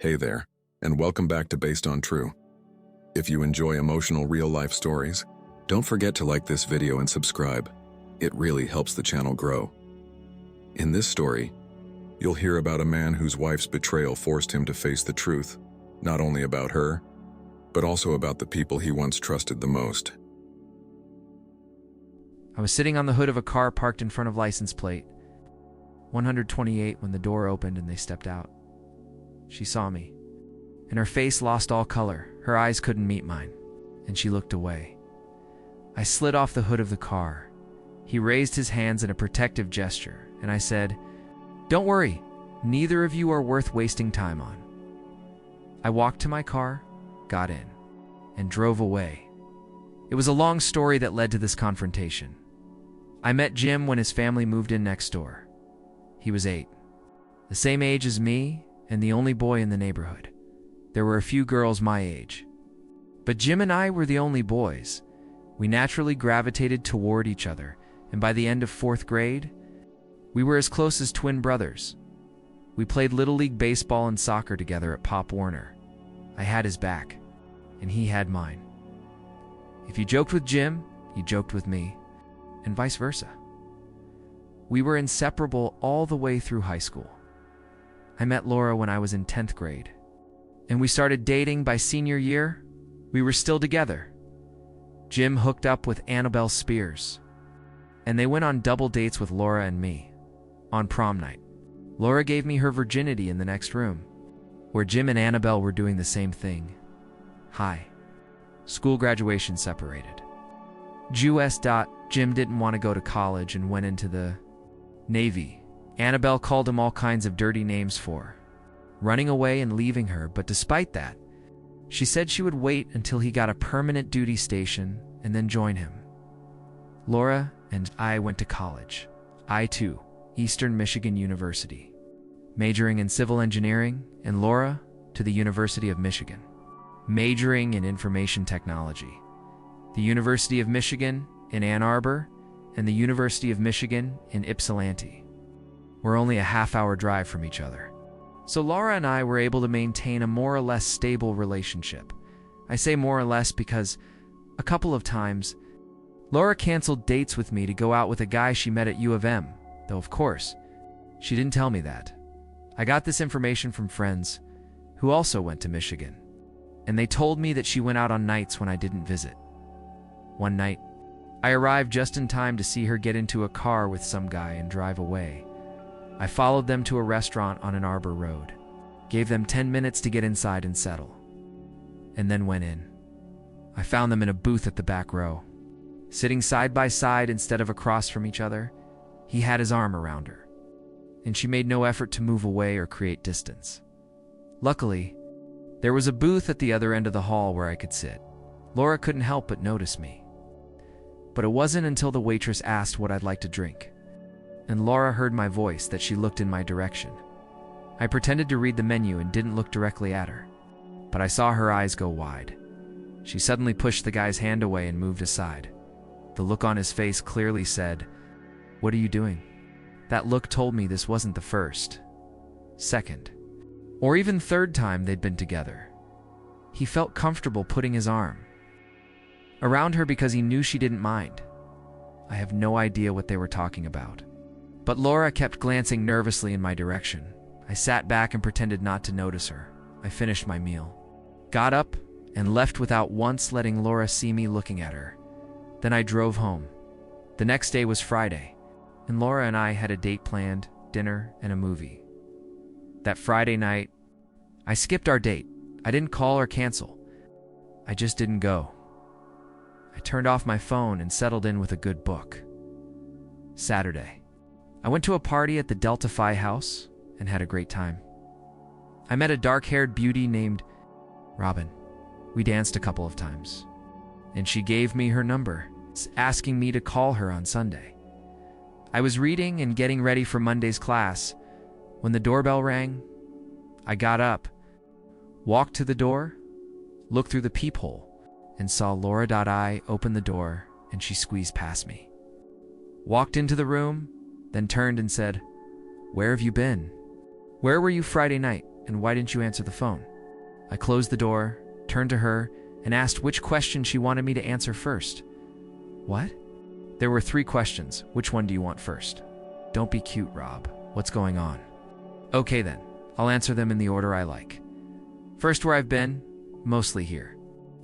Hey there, and welcome back to Based on True. If you enjoy emotional real-life stories, don't forget to like this video and subscribe. It really helps the channel grow. In this story, you'll hear about a man whose wife's betrayal forced him to face the truth, not only about her, but also about the people he once trusted the most. I was sitting on the hood of a car parked in front of license plate 128 when the door opened and they stepped out. She saw me, and her face lost all color. Her eyes couldn't meet mine, and she looked away. I slid off the hood of the car. He raised his hands in a protective gesture, and I said, "Don't worry, neither of you are worth wasting time on." I walked to my car, got in, and drove away. It was a long story that led to this confrontation. I met Jim when his family moved in next door. He was 8, the same age as me, and the only boy in the neighborhood. There were a few girls my age, but Jim and I were the only boys. We naturally gravitated toward each other, and by the end of 4th grade, we were as close as twin brothers. We played Little League baseball and soccer together at Pop Warner. I had his back, and he had mine. If you joked with Jim, he joked with me, and vice versa. We were inseparable all the way through high school. I met Laura when I was in 10th grade, and we started dating by senior year. We were still together. Jim hooked up with Annabelle Spears, and they went on double dates with Laura and me. On prom night, Laura gave me her virginity in the next room, where Jim and Annabelle were doing the same thing. Hi. School graduation separated. Jim didn't want to go to college and went into the Navy. Annabelle called him all kinds of dirty names for running away and leaving her, but despite that, she said she would wait until he got a permanent duty station and then join him. Laura and I went to college. I too, Eastern Michigan University, majoring in civil engineering, and Laura to the University of Michigan, majoring in information technology. The University of Michigan in Ann Arbor and the University of Michigan in Ypsilanti. We're only a half-hour drive from each other. So Laura and I were able to maintain a more or less stable relationship. I say more or less because a couple of times, Laura canceled dates with me to go out with a guy she met at U of M, though of course, she didn't tell me that. I got this information from friends who also went to Michigan, and they told me that she went out on nights when I didn't visit. One night, I arrived just in time to see her get into a car with some guy and drive away. I followed them to a restaurant on Ann Arbor Road, gave them 10 minutes to get inside and settle, and then went in. I found them in a booth at the back row, sitting side by side instead of across from each other. He had his arm around her, and she made no effort to move away or create distance. Luckily, there was a booth at the other end of the hall where I could sit. Laura couldn't help but notice me. But it wasn't until the waitress asked what I'd like to drink, and Laura heard my voice, that she looked in my direction. I pretended to read the menu and didn't look directly at her, but I saw her eyes go wide. She suddenly pushed the guy's hand away and moved aside. The look on his face clearly said, "What are you doing?" That look told me this wasn't the first, second, or even third time they'd been together. He felt comfortable putting his arm around her because he knew she didn't mind. I have no idea what they were talking about, but Laura kept glancing nervously in my direction. I sat back and pretended not to notice her. I finished my meal, got up, and left without once letting Laura see me looking at her. Then I drove home. The next day was Friday, and Laura and I had a date planned, dinner, and a movie. That Friday night, I skipped our date. I didn't call or cancel. I just didn't go. I turned off my phone and settled in with a good book. Saturday, I went to a party at the Delta Phi house and had a great time. I met a dark-haired beauty named Robin. We danced a couple of times, and she gave me her number, asking me to call her on Sunday. I was reading and getting ready for Monday's class when the doorbell rang. I got up, walked to the door, looked through the peephole, and saw Laura.I open the door, and she squeezed past me. Walked into the room, then turned and said, "Where have you been? Where were you Friday night?" and why didn't you answer the phone?" I closed the door, turned to her, and asked which question she wanted me to answer first. "What?" "There were 3 questions. Which one do you want first?" "Don't be cute, Rob. What's going on?" "Okay then, I'll answer them in the order I like. First, where I've been, mostly here.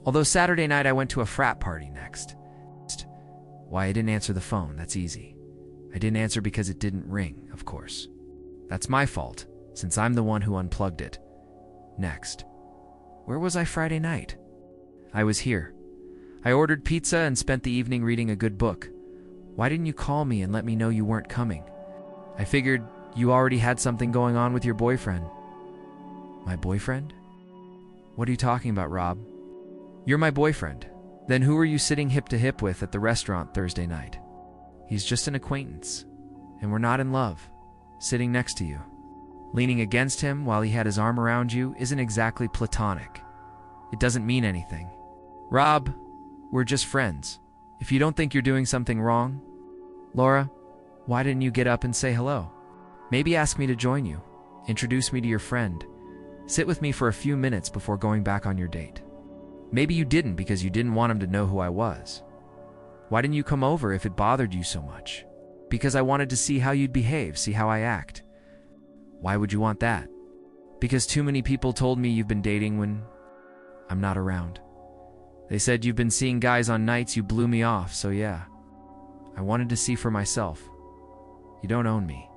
Although Saturday night I went to a frat party next. Why I didn't answer the phone, that's easy. I didn't answer because it didn't ring, of course. That's my fault, since I'm the one who unplugged it. Next, where was I Friday night? I was here. I ordered pizza and spent the evening reading a good book. Why didn't you call me and let me know you weren't coming? I figured you already had something going on with your boyfriend." "My boyfriend? What are you talking about, Rob?" "You're my boyfriend. Then who were you sitting hip to hip with at the restaurant Thursday night?" "He's just an acquaintance, and we're not in love. Sitting next to you, leaning against him while he had his arm around you isn't exactly platonic. It doesn't mean anything. Rob, we're just friends. If you don't think you're doing something wrong..." "Laura, why didn't you get up and say hello? Maybe ask me to join you. Introduce me to your friend. Sit with me for a few minutes before going back on your date. Maybe you didn't because you didn't want him to know who I was. Why didn't you come over if it bothered you so much? Because I wanted to see how you'd behave, see how I act. Why would you want that? Because too many people told me you've been dating when I'm not around. They said you've been seeing guys on nights you blew me off, so yeah. I wanted to see for myself. You don't own me.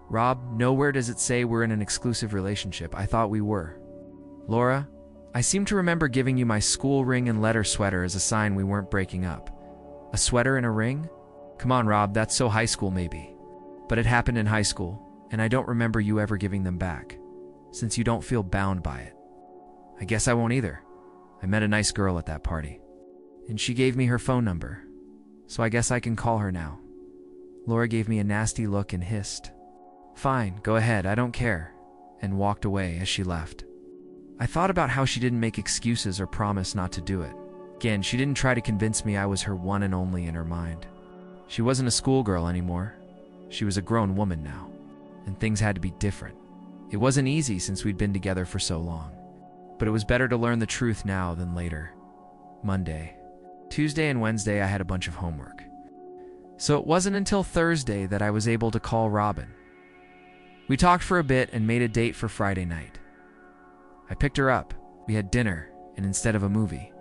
Rob, nowhere does it say we're in an exclusive relationship. I thought we were. Laura, I seem to remember giving you my school ring and letter sweater as a sign we weren't breaking up. A sweater and a ring? Come on, Rob, that's so high school maybe. But it happened in high school, and I don't remember you ever giving them back, since you don't feel bound by it. I guess I won't either. I met a nice girl at that party, and she gave me her phone number, so I guess I can call her now." Laura gave me a nasty look and hissed, "Fine, go ahead, I don't care," and walked away as she left. I thought about how she didn't make excuses or promise not to do it. Again, she didn't try to convince me I was her one and only in her mind. She wasn't a schoolgirl anymore. She was a grown woman now, and things had to be different. It wasn't easy since we'd been together for so long, but it was better to learn the truth now than later. Monday, Tuesday, and Wednesday I had a bunch of homework. So it wasn't until Thursday that I was able to call Robin. We talked for a bit and made a date for Friday night. I picked her up, we had dinner, and instead of a movie,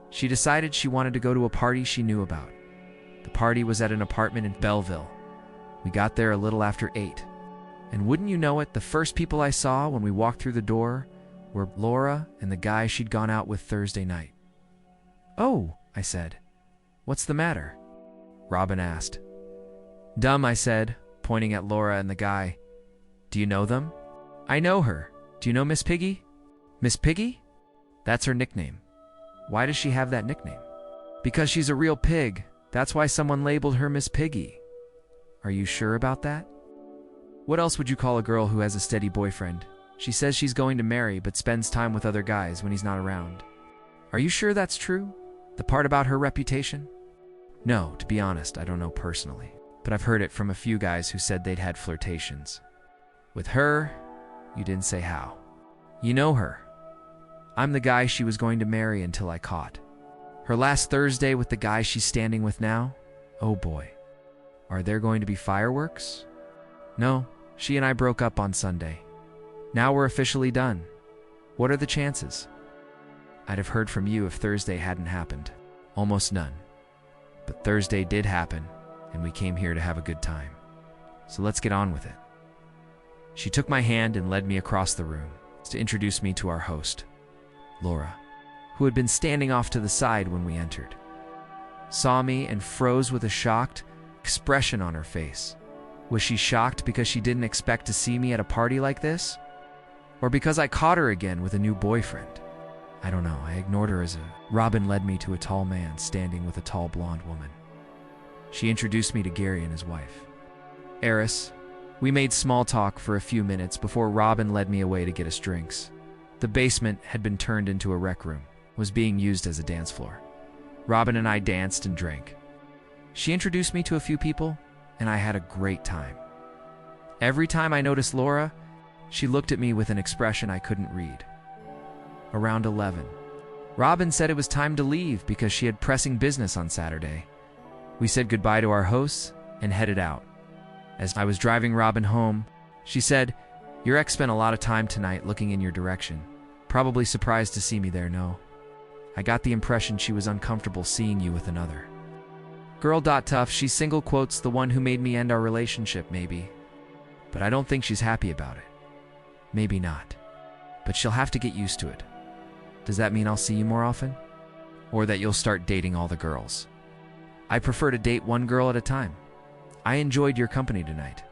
she decided she wanted to go to a party she knew about. The party was at an apartment in Belleville. We got there a little after 8. And wouldn't you know it, the first people I saw when we walked through the door were Laura and the guy she'd gone out with Thursday night. "Oh," I said. "What's the matter?" Robin asked. "Dumb," I said, pointing at Laura and the guy. "Do you know them?" "I know her. Do you know Miss Piggy?" "Miss Piggy?" "That's her nickname." "Why does she have that nickname?" "Because she's a real pig. That's why someone labeled her Miss Piggy." "Are you sure about that?" "What else would you call a girl who has a steady boyfriend? She says she's going to marry but spends time with other guys when he's not around." "Are you sure that's true? The part about her reputation?" "No, to be honest, I don't know personally, but I've heard it from a few guys who said they'd had flirtations. With her, you didn't say how. You know her. I'm the guy she was going to marry until I caught. Her last Thursday with the guy she's standing with now? Oh boy. Are there going to be fireworks?" "No, she and I broke up on Sunday. Now we're officially done. What are the chances?" "I'd have heard from you if Thursday hadn't happened. Almost none. But Thursday did happen, and we came here to have a good time. So let's get on with it." She took my hand and led me across the room to introduce me to our host, Laura, who had been standing off to the side when we entered. Saw me and froze with a shocked expression on her face. Was she shocked because she didn't expect to see me at a party like this? Or because I caught her again with a new boyfriend? I don't know, I ignored her as Robin led me to a tall man standing with a tall blonde woman. She introduced me to Gary and his wife, Eris. We made small talk for a few minutes before Robin led me away to get us drinks. The basement had been turned into a rec room, was being used as a dance floor. Robin and I danced and drank. She introduced me to a few people, and I had a great time. Every time I noticed Laura, She looked at me with an expression I couldn't read. Around 11. Robin said it was time to leave because she had pressing business on Saturday. We said goodbye to our hosts and headed out. As I was driving Robin home, she said, "Your ex spent a lot of time tonight looking in your direction. Probably surprised to see me there, no? I got the impression she was uncomfortable seeing you with another. Girl. Tough, she's single quotes the one who made me end our relationship, maybe. But I don't think she's happy about it. Maybe not. But she'll have to get used to it. Does that mean I'll see you more often? Or that you'll start dating all the girls? I prefer to date one girl at a time. I enjoyed your company tonight.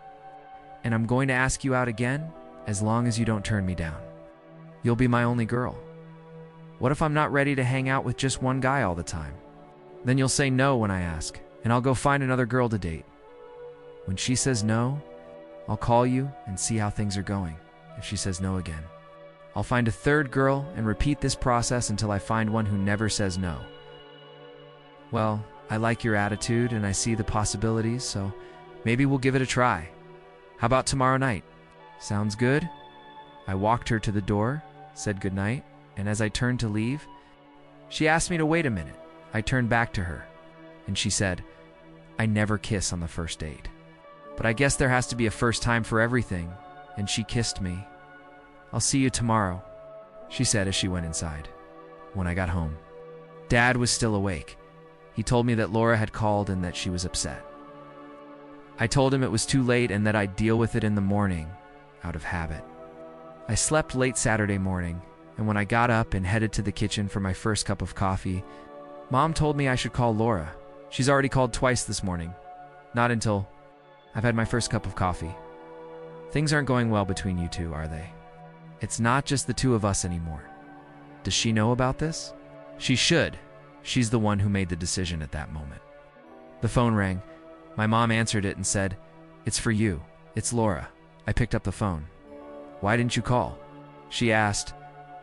And I'm going to ask you out again, as long as you don't turn me down. You'll be my only girl. What if I'm not ready to hang out with just one guy all the time? Then you'll say no when I ask, and I'll go find another girl to date. When she says no, I'll call you and see how things are going. If she says no again, I'll find a third girl and repeat this process until I find one who never says no. Well, I like your attitude and I see the possibilities, so maybe we'll give it a try. How about tomorrow night? Sounds good? I walked her to the door, said goodnight, and as I turned to leave, she asked me to wait a minute. I turned back to her, and she said, "I never kiss on the first date. But I guess there has to be a first time for everything," and she kissed me. "I'll see you tomorrow," she said as she went inside. When I got home, Dad was still awake. He told me that Laura had called and that she was upset. I told him it was too late and that I'd deal with it in the morning, out of habit. I slept late Saturday morning, and when I got up and headed to the kitchen for my first cup of coffee, Mom told me I should call Laura. She's already called twice this morning. Not until I've had my first cup of coffee. Things aren't going well between you two, are they? It's not just the two of us anymore. Does she know about this? She should. She's the one who made the decision at that moment. The phone rang. My mom answered it and said, "It's for you. It's Laura." I picked up the phone. "Why didn't you call?" she asked.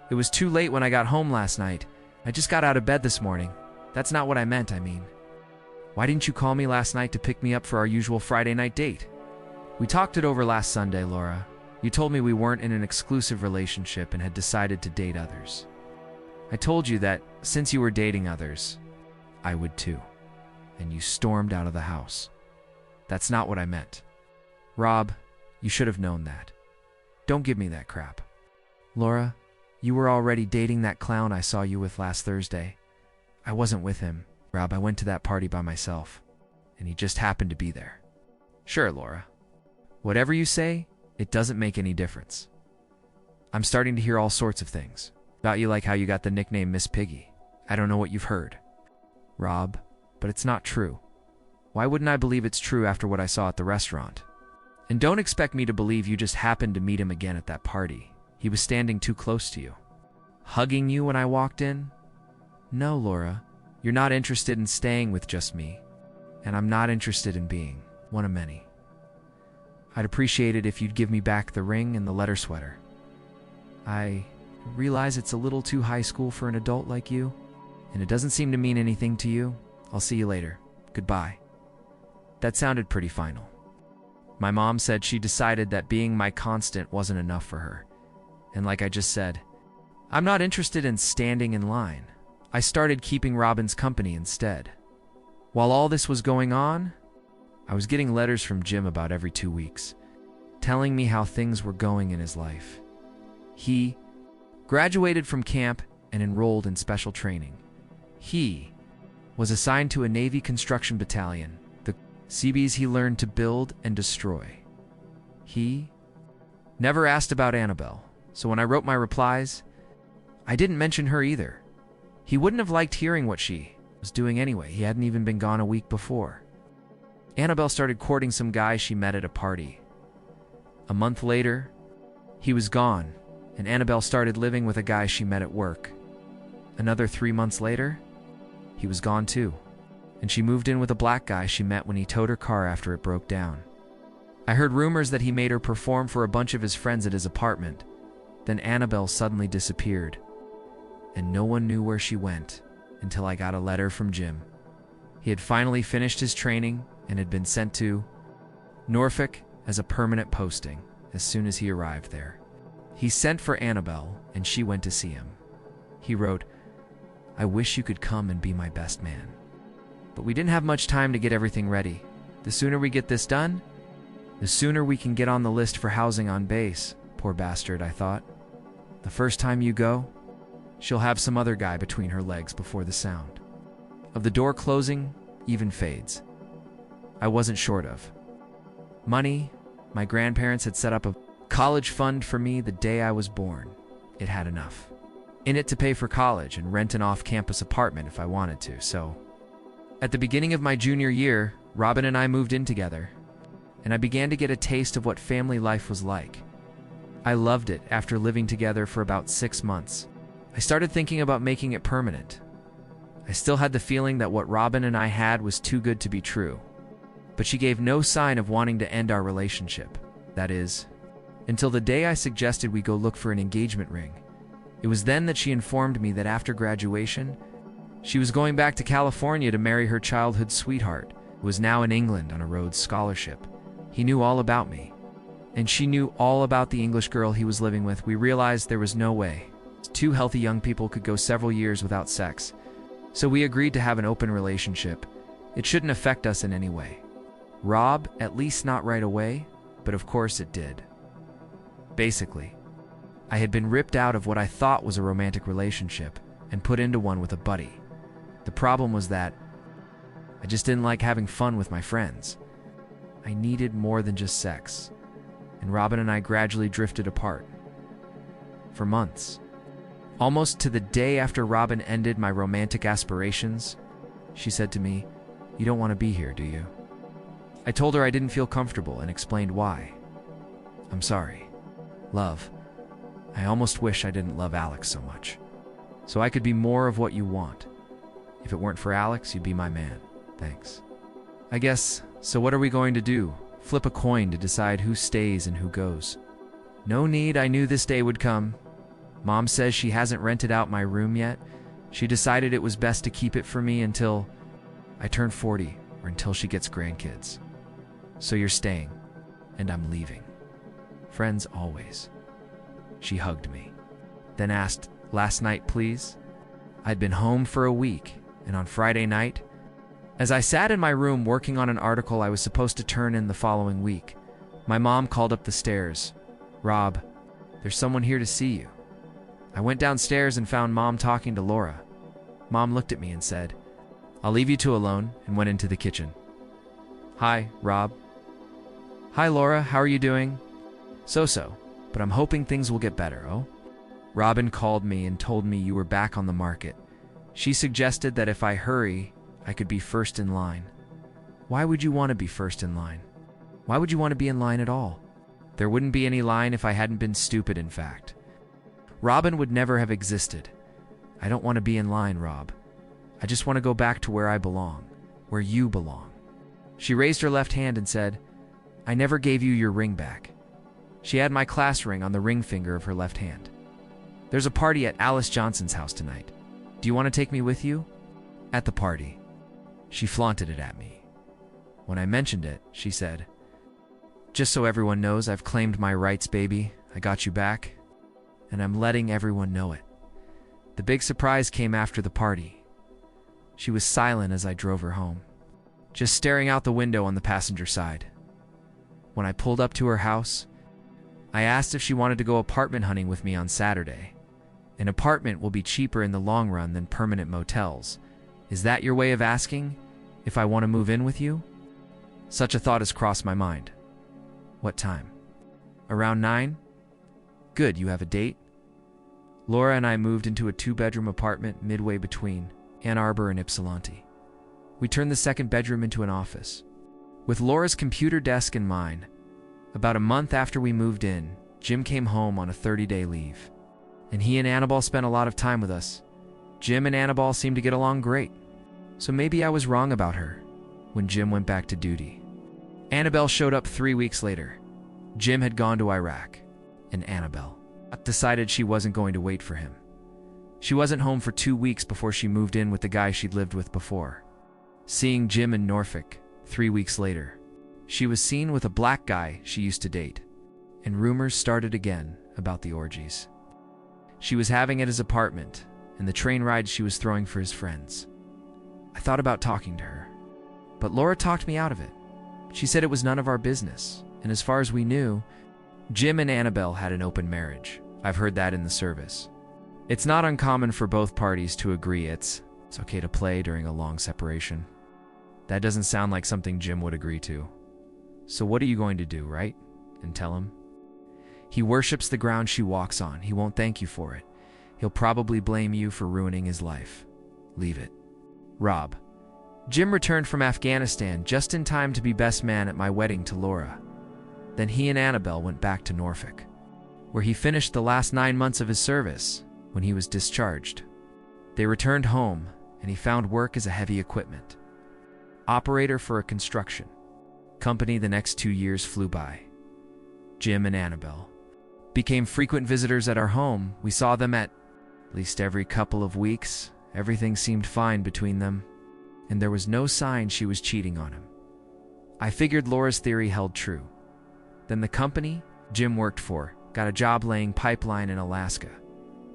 "It was too late when I got home last night. I just got out of bed this morning. That's not what I meant, I mean. Why didn't you call me last night to pick me up for our usual Friday night date? We talked it over last Sunday, Laura. You told me we weren't in an exclusive relationship and had decided to date others. I told you that since you were dating others, I would too. And you stormed out of the house. That's not what I meant. Rob, you should have known that. Don't give me that crap. Laura, you were already dating that clown I saw you with last Thursday. I wasn't with him, Rob. I went to that party by myself, and he just happened to be there." "Sure, Laura. Whatever you say, it doesn't make any difference. I'm starting to hear all sorts of things about you, like how you got the nickname Miss Piggy. I don't know what you've heard." "Rob, but it's not true. Why wouldn't I believe it's true after what I saw at the restaurant? And don't expect me to believe you just happened to meet him again at that party. He was standing too close to you. Hugging you when I walked in? No, Laura, you're not interested in staying with just me, and I'm not interested in being one of many. I'd appreciate it if you'd give me back the ring and the letter sweater. I realize it's a little too high school for an adult like you, and it doesn't seem to mean anything to you. I'll see you later. Goodbye." That sounded pretty final. My mom said she decided that being my constant wasn't enough for her. And like I just said, I'm not interested in standing in line. I started keeping Robin's company instead. While all this was going on, I was getting letters from Jim about every 2 weeks, telling me how things were going in his life. He graduated from camp and enrolled in special training. He was assigned to a Navy construction battalion, the Seabees he learned to build and destroy. He never asked about Annabelle, so when I wrote my replies, I didn't mention her either. He wouldn't have liked hearing what she was doing anyway. He hadn't even been gone a week before. Annabelle started courting some guy she met at a party. A month later, he was gone, and Annabelle started living with a guy she met at work. Another 3 months later, he was gone too, and she moved in with a black guy she met when he towed her car after it broke down. I heard rumors that he made her perform for a bunch of his friends at his apartment. Then Annabelle suddenly disappeared, and no one knew where she went until I got a letter from Jim. He had finally finished his training and had been sent to Norfolk as a permanent posting as soon as he arrived there. He sent for Annabelle, and she went to see him. He wrote, "I wish you could come and be my best man." But we didn't have much time to get everything ready. The sooner we get this done, the sooner we can get on the list for housing on base. Poor bastard, I thought. The first time you go, she'll have some other guy between her legs before the sound of the door closing even fades. I wasn't short of money. My grandparents had set up a college fund for me the day I was born. It had enough in it to pay for college and rent an off-campus apartment if I wanted to. So, at the beginning of my junior year, Robin and I moved in together, and I began to get a taste of what family life was like. I loved it after living together for about 6 months. I started thinking about making it permanent. I still had the feeling that what Robin and I had was too good to be true, but she gave no sign of wanting to end our relationship. That is, until the day I suggested we go look for an engagement ring. It was then that she informed me that after graduation, she was going back to California to marry her childhood sweetheart, who was now in England on a Rhodes Scholarship. He knew all about me, and she knew all about the English girl he was living with. We realized there was no way two healthy young people could go several years without sex, so we agreed to have an open relationship. It shouldn't affect us in any way. Rob, at least not right away, but of course it did. Basically, I had been ripped out of what I thought was a romantic relationship and put into one with a buddy. The problem was that I just didn't like having fun with my friends. I needed more than just sex, and Robin and I gradually drifted apart. For months. Almost to the day after Robin ended my romantic aspirations, she said to me, "You don't want to be here, do you?" I told her I didn't feel comfortable and explained why. "I'm sorry, love. I almost wish I didn't love Alex so much. So I could be more of what you want. If it weren't for Alex, you'd be my man. Thanks." I guess, so what are we going to do? Flip a coin to decide who stays and who goes? No need, I knew this day would come. Mom says she hasn't rented out my room yet. She decided it was best to keep it for me until I turn 40 or until she gets grandkids. So you're staying, and I'm leaving. Friends always. She hugged me, then asked, "Last night, please?" I'd been home for a week, and on Friday night, as I sat in my room working on an article I was supposed to turn in the following week, my mom called up the stairs. "Rob, there's someone here to see you." I went downstairs and found Mom talking to Laura. Mom looked at me and said, "I'll leave you two alone," and went into the kitchen. "Hi, Rob." "Hi, Laura, how are you doing?" So, but I'm hoping things will get better, oh? Robin called me and told me you were back on the market. She suggested that if I hurry, I could be first in line. Why would you want to be first in line? Why would you want to be in line at all? There wouldn't be any line if I hadn't been stupid, in fact. Robin would never have existed. I don't want to be in line, Rob. I just want to go back to where I belong, where you belong. She raised her left hand and said, "I never gave you your ring back." She had my class ring on the ring finger of her left hand. "There's a party at Alice Johnson's house tonight. Do you want to take me with you?" At the party. She flaunted it at me. When I mentioned it, she said, "Just so everyone knows, I've claimed my rights, baby. I got you back, and I'm letting everyone know it." The big surprise came after the party. She was silent as I drove her home, just staring out the window on the passenger side. When I pulled up to her house, I asked if she wanted to go apartment hunting with me on Saturday. An apartment will be cheaper in the long run than permanent motels. Is that your way of asking if I want to move in with you? Such a thought has crossed my mind. What time? Around 9? Good, you have a date? Laura and I moved into a 2-bedroom apartment midway between Ann Arbor and Ypsilanti. We turned the second bedroom into an office, with Laura's computer desk and mine. About a month after we moved in, Jim came home on a 30-day leave, and he and Annabelle spent a lot of time with us. Jim and Annabelle seemed to get along great, so maybe I was wrong about her when Jim went back to duty. Annabelle showed up 3 weeks later. Jim had gone to Iraq, and Annabelle decided she wasn't going to wait for him. She wasn't home for 2 weeks before she moved in with the guy she'd lived with before. Seeing Jim in Norfolk 3 weeks later, she was seen with a black guy she used to date, and rumors started again about the orgies she was having at his apartment and the train rides she was throwing for his friends. I thought about talking to her, but Laura talked me out of it. She said it was none of our business, and as far as we knew, Jim and Annabelle had an open marriage. I've heard that in the service. It's not uncommon for both parties to agree it's okay to play during a long separation. That doesn't sound like something Jim would agree to. So what are you going to do, right? And tell him? He worships the ground she walks on. He won't thank you for it. He'll probably blame you for ruining his life. Leave it. Rob. Jim returned from Afghanistan just in time to be best man at my wedding to Laura. Then he and Annabelle went back to Norfolk, where he finished the last 9 months of his service when he was discharged. They returned home, and he found work as a heavy equipment operator for a construction company. The next 2 years flew by. Jim and Annabelle became frequent visitors at our home. We saw them at least every couple of weeks. Everything seemed fine between them, and there was no sign she was cheating on him. I figured Laura's theory held true. Then the company Jim worked for got a job laying pipeline in Alaska.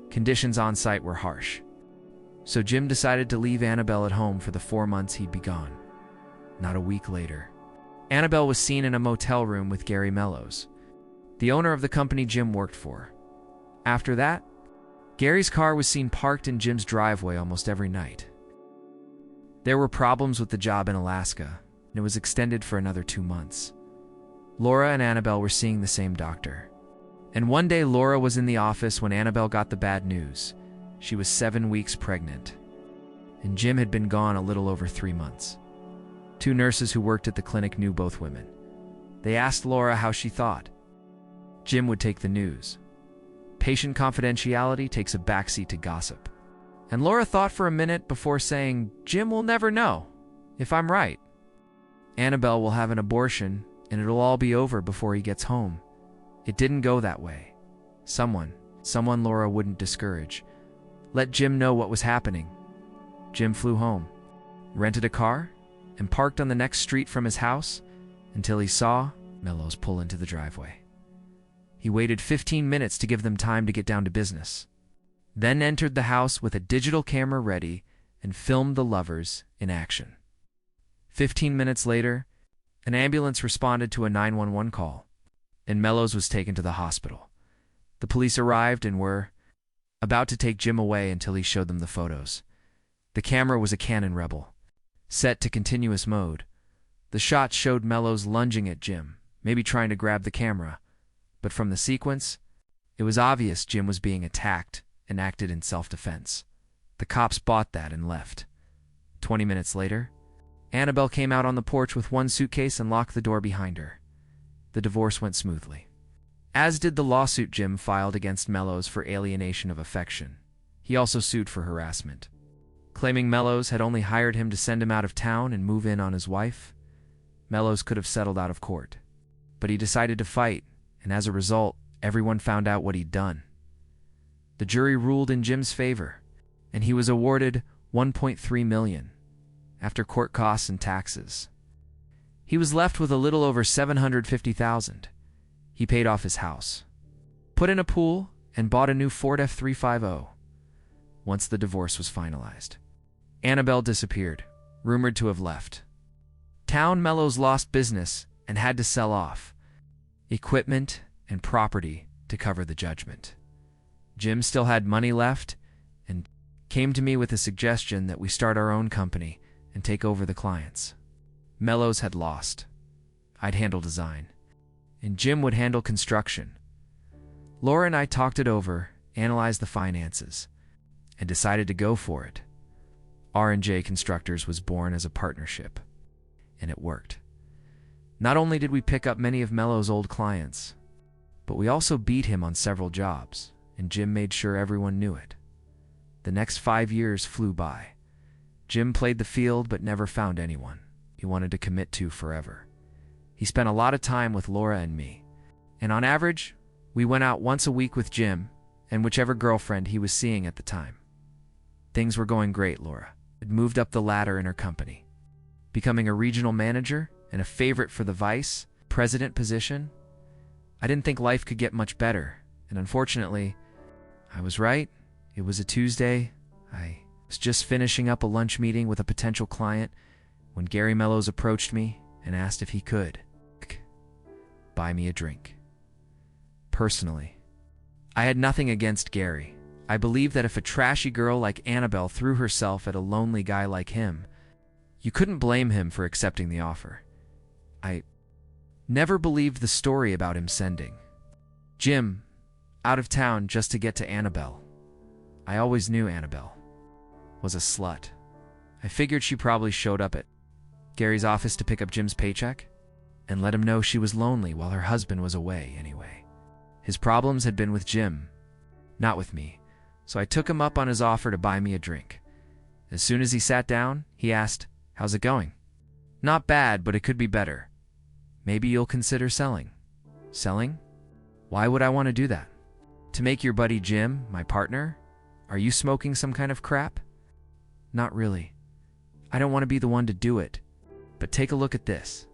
Conditions on site were harsh. So Jim decided to leave Annabelle at home for the 4 months he'd be gone. Not a week later, Annabelle was seen in a motel room with Gary Mellows, the owner of the company Jim worked for. After that, Gary's car was seen parked in Jim's driveway almost every night. There were problems with the job in Alaska, and it was extended for another 2 months. Laura and Annabelle were seeing the same doctor. And one day Laura was in the office when Annabelle got the bad news. She was 7 weeks pregnant, and Jim had been gone a little over 3 months. 2 nurses who worked at the clinic knew both women. They asked Laura how she thought Jim would take the news. Patient confidentiality takes a backseat to gossip. And Laura thought for a minute before saying, "Jim will never know, if I'm right. Annabelle will have an abortion, and it'll all be over before he gets home." It didn't go that way. Someone Laura wouldn't discourage, let Jim know what was happening. Jim flew home, rented a car, and parked on the next street from his house until he saw Mellows pull into the driveway. He waited 15 minutes to give them time to get down to business, then entered the house with a digital camera ready and filmed the lovers in action. 15 minutes later, an ambulance responded to a 911 call, and Mellows was taken to the hospital. The police arrived and were about to take Jim away until he showed them the photos. The camera was a Canon Rebel, set to continuous mode. The shot showed Mellows lunging at Jim, maybe trying to grab the camera, but from the sequence, it was obvious Jim was being attacked and acted in self-defense. The cops bought that and left. 20 minutes later, Annabelle came out on the porch with one suitcase and locked the door behind her. The divorce went smoothly, as did the lawsuit Jim filed against Mellows for alienation of affection. He also sued for harassment, claiming Mellows had only hired him to send him out of town and move in on his wife. Mellows could have settled out of court, but he decided to fight, and as a result, everyone found out what he'd done. The jury ruled in Jim's favor, and he was awarded $1.3 million after court costs and taxes. He was left with a little over $750,000. He paid off his house, put in a pool, and bought a new Ford F350 once the divorce was finalized. Annabelle disappeared, rumored to have left town. Mellows lost business and had to sell off equipment and property to cover the judgment. Jim still had money left and came to me with a suggestion that we start our own company and take over the clients. Mellows had lost. I'd handle design, and Jim would handle construction. Laura and I talked it over, analyzed the finances, and decided to go for it. R&J Constructors was born as a partnership, and it worked. Not only did we pick up many of Mellows' old clients, but we also beat him on several jobs, and Jim made sure everyone knew it. The next 5 years flew by. Jim played the field but never found anyone he wanted to commit to forever. He spent a lot of time with Laura and me, and on average, we went out once a week with Jim and whichever girlfriend he was seeing at the time. Things were going great. Laura had moved up the ladder in her company, becoming a regional manager and a favorite for the vice president position. I didn't think life could get much better, And unfortunately, I was right. It was a Tuesday. I was just finishing up a lunch meeting with a potential client when Gary Mellows approached me and asked if he could buy me a drink. Personally, I had nothing against Gary. I believe that if a trashy girl like Annabelle threw herself at a lonely guy like him, you couldn't blame him for accepting the offer. I never believed the story about him sending Jim out of town just to get to Annabelle. I always knew Annabelle was a slut. I figured she probably showed up at Gary's office to pick up Jim's paycheck and let him know she was lonely while her husband was away anyway. His problems had been with Jim, not with me, so I took him up on his offer to buy me a drink. As soon as he sat down, he asked, "How's it going?" "Not bad, but it could be better. Maybe you'll consider selling." "Selling? Why would I want to do that?" "To make your buddy Jim my partner? Are you smoking some kind of crap?" "Not really. I don't want to be the one to do it. But take a look at this."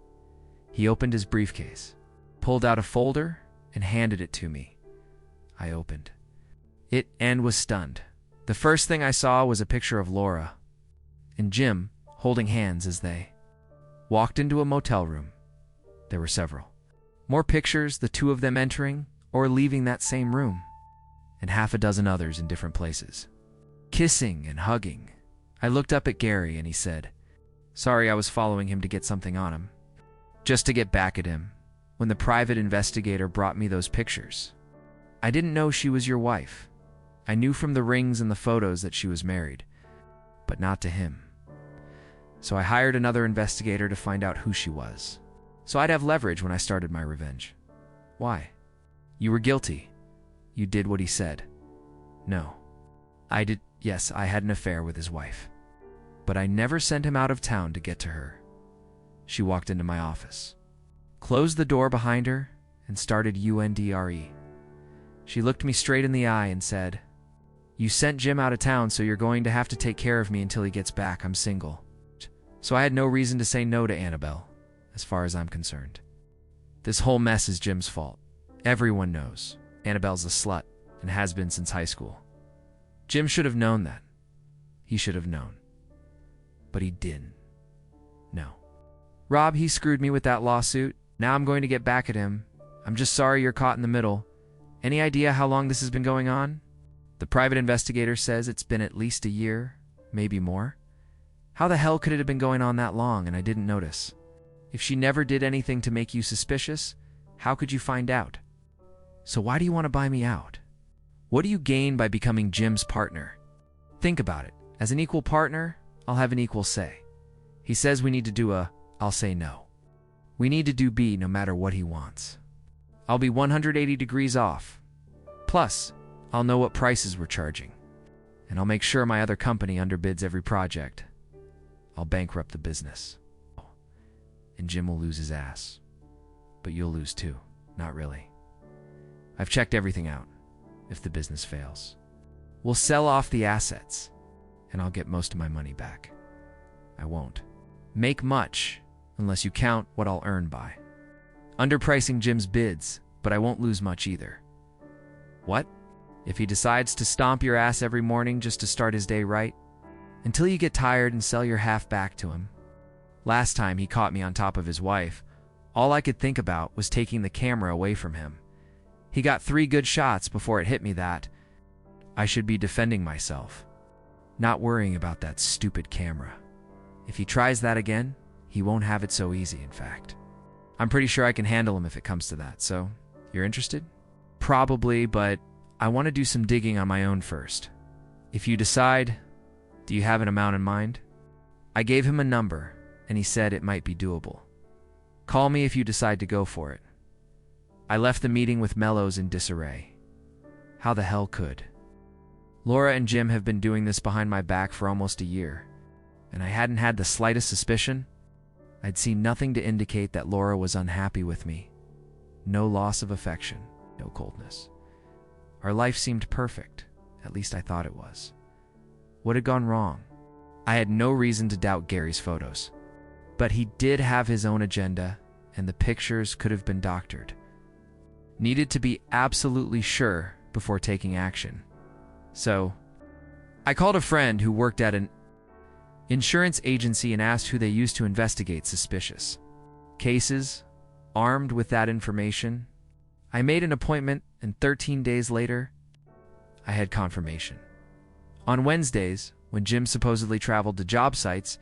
He opened his briefcase, pulled out a folder, and handed it to me. I opened it and was stunned. The first thing I saw was a picture of Laura and Jim holding hands as they walked into a motel room. There were several more pictures, the two of them entering or leaving that same room, and half a dozen others in different places, kissing and hugging. I looked up at Gary and he said, "Sorry, I was following him to get something on him. Just to get back at him when the private investigator brought me those pictures. I didn't know she was your wife. I knew from the rings and the photos that she was married, but not to him. So I hired another investigator to find out who she was, so I'd have leverage when I started my revenge." "Why?" "You were guilty. You did what he said." "No. I did. Yes, I had an affair with his wife. But I never sent him out of town to get to her." She walked into my office, closed the door behind her, and started UNDRE. She looked me straight in the eye and said, "You sent Jim out of town, so you're going to have to take care of me until he gets back. I'm single." So I had no reason to say no to Annabelle, as far as I'm concerned. This whole mess is Jim's fault. Everyone knows Annabelle's a slut and has been since high school. Jim should have known that. He should have known. But he didn't. No. "Rob, he screwed me with that lawsuit. Now I'm going to get back at him. I'm just sorry you're caught in the middle. Any idea how long this has been going on?" The private investigator says it's been at least a year, maybe more. How the hell could it have been going on that long and I didn't notice? If she never did anything to make you suspicious, how could you find out? So why do you want to buy me out? What do you gain by becoming Jim's partner? Think about it. As an equal partner, I'll have an equal say. He says we need to do A, I'll say no. We need to do B no matter what he wants. I'll be 180 degrees off. Plus, I'll know what prices we're charging. And I'll make sure my other company underbids every project. I'll bankrupt the business. And Jim will lose his ass. But you'll lose too. Not really. I've checked everything out. If the business fails, we'll sell off the assets, and I'll get most of my money back. I won't make much unless you count what I'll earn by underpricing Jim's bids, but I won't lose much either. What? If he decides to stomp your ass every morning just to start his day right, until you get tired and sell your half back to him. Last time he caught me on top of his wife, all I could think about was taking the camera away from him. He got 3 good shots before it hit me that I should be defending myself, not worrying about that stupid camera. If he tries that again, he won't have it so easy, in fact. I'm pretty sure I can handle him if it comes to that, so you're interested? Probably, but I want to do some digging on my own first. If you decide, do you have an amount in mind? I gave him a number, and he said it might be doable. Call me if you decide to go for it. I left the meeting with Mellows in disarray. How the hell could? Laura and Jim have been doing this behind my back for almost a year, and I hadn't had the slightest suspicion. I'd seen nothing to indicate that Laura was unhappy with me. No loss of affection, no coldness. Our life seemed perfect, at least I thought it was. What had gone wrong? I had no reason to doubt Gary's photos, but he did have his own agenda, and the pictures could have been doctored. Needed to be absolutely sure before taking action. So, I called a friend who worked at an insurance agency and asked who they used to investigate suspicious cases. Armed with that information, I made an appointment, and 13 days later, I had confirmation. On Wednesdays, when Jim supposedly traveled to job sites,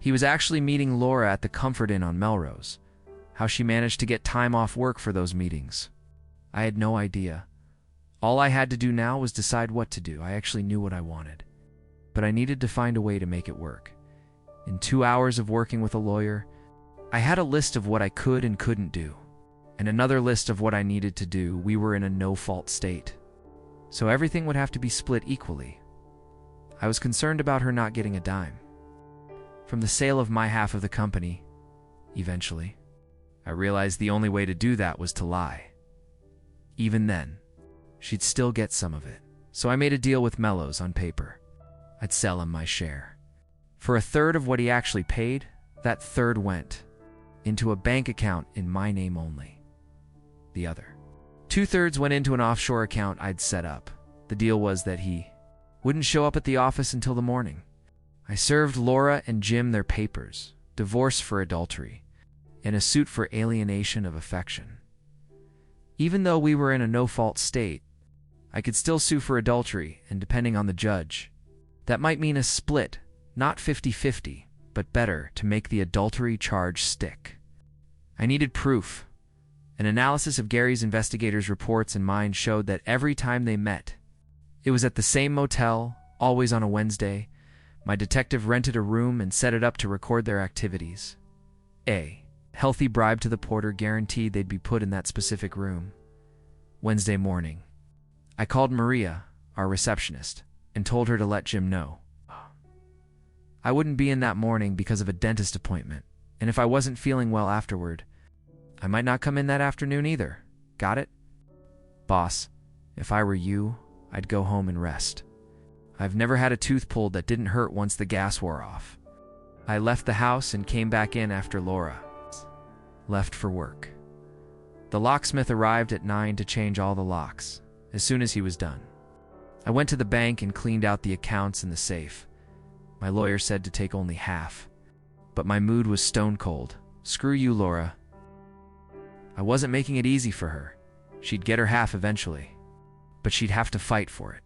he was actually meeting Laura at the Comfort Inn on Melrose. How she managed to get time off work for those meetings, I had no idea. All I had to do now was decide what to do. I actually knew what I wanted, but I needed to find a way to make it work. In 2 hours of working with a lawyer, I had a list of what I could and couldn't do, and another list of what I needed to do. We were in a no-fault state, so everything would have to be split equally. I was concerned about her not getting a dime from the sale of my half of the company. Eventually, I realized the only way to do that was to lie. Even then, she'd still get some of it. So I made a deal with Mellows on paper. I'd sell him my share. For a third of what he actually paid, that third went into a bank account in my name only. The other 2/3 went into an offshore account I'd set up. The deal was that he wouldn't show up at the office until the morning. I served Laura and Jim their papers, divorce for adultery, and a suit for alienation of affection. Even though we were in a no-fault state, I could still sue for adultery, and depending on the judge, that might mean a split, not 50-50, but better, to make the adultery charge stick. I needed proof. An analysis of Gary's investigators' reports and mine showed that every time they met, it was at the same motel, always on a Wednesday. My detective rented a room and set it up to record their activities. A healthy bribe to the porter guaranteed they'd be put in that specific room. Wednesday morning, I called Maria, our receptionist, and told her to let Jim know I wouldn't be in that morning because of a dentist appointment, and if I wasn't feeling well afterward, I might not come in that afternoon either. Got it? Boss, if I were you, I'd go home and rest. I've never had a tooth pulled that didn't hurt once the gas wore off. I left the house and came back in after Laura left for work. The locksmith arrived at 9 to change all the locks. As soon as he was done, I went to the bank and cleaned out the accounts and the safe. My lawyer said to take only half, but my mood was stone cold. Screw you, Laura. I wasn't making it easy for her. She'd get her half eventually, but she'd have to fight for it.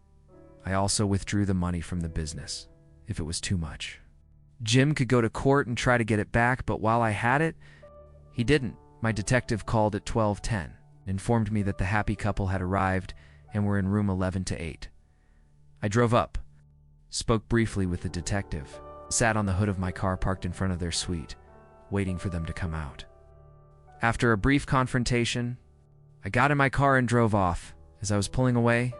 I also withdrew the money from the business, if it was too much. Jim could go to court and try to get it back, but while I had it, he didn't. My detective called at 12:10 and informed me that the happy couple had arrived and were in room 11 to 8. I drove up, spoke briefly with the detective, sat on the hood of my car parked in front of their suite, waiting for them to come out. After a brief confrontation, I got in my car and drove off. As I was pulling away,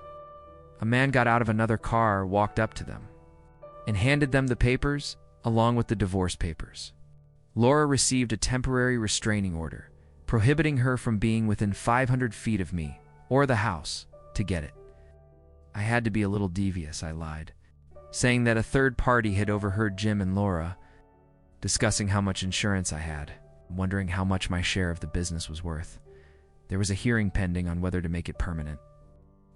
a man got out of another car, walked up to them, and handed them the papers along with the divorce papers. Laura received a temporary restraining order, prohibiting her from being within 500 feet of me or the house to get it. I had to be a little devious, I lied, saying that a third party had overheard Jim and Laura discussing how much insurance I had, wondering how much my share of the business was worth. There was a hearing pending on whether to make it permanent,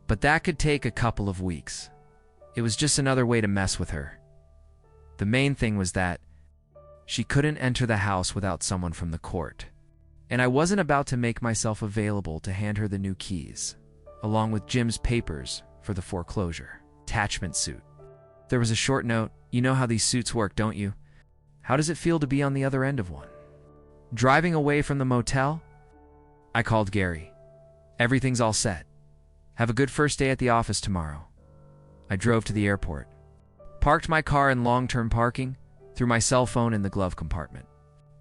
but that could take a couple of weeks. It was just another way to mess with her. The main thing was that she couldn't enter the house without someone from the court, and I wasn't about to make myself available to hand her the new keys, along with Jim's papers for the foreclosure attachment suit. There was a short note. You know how these suits work, don't you? How does it feel to be on the other end of one? Driving away from the motel, I called Gary. Everything's all set. Have a good first day at the office tomorrow. I drove to the airport, parked my car in long-term parking, threw my cell phone in the glove compartment,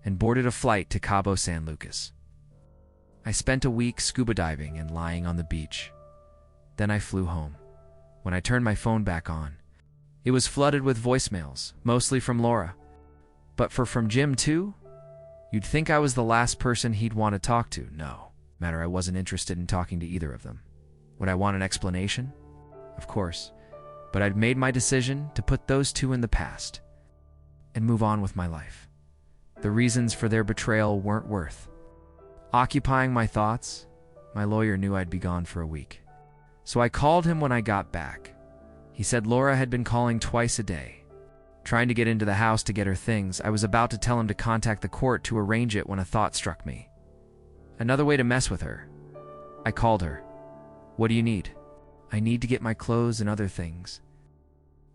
and boarded a flight to Cabo San Lucas. I spent a week scuba diving and lying on the beach. Then I flew home. When I turned my phone back on, it was flooded with voicemails, mostly from Laura. But from Jim too? You'd think I was the last person he'd want to talk to. No matter, I wasn't interested in talking to either of them. Would I want an explanation? Of course. But I'd made my decision to put those two in the past and move on with my life. The reasons for their betrayal weren't worth occupying my thoughts. my lawyer knew I'd be gone for a week. So I called him when I got back. He said Laura had been calling twice a day, trying to get into the house to get her things. I was about to tell him to contact the court to arrange it when a thought struck me. Another way to mess with her. I called her. What do you need? I need to get my clothes and other things.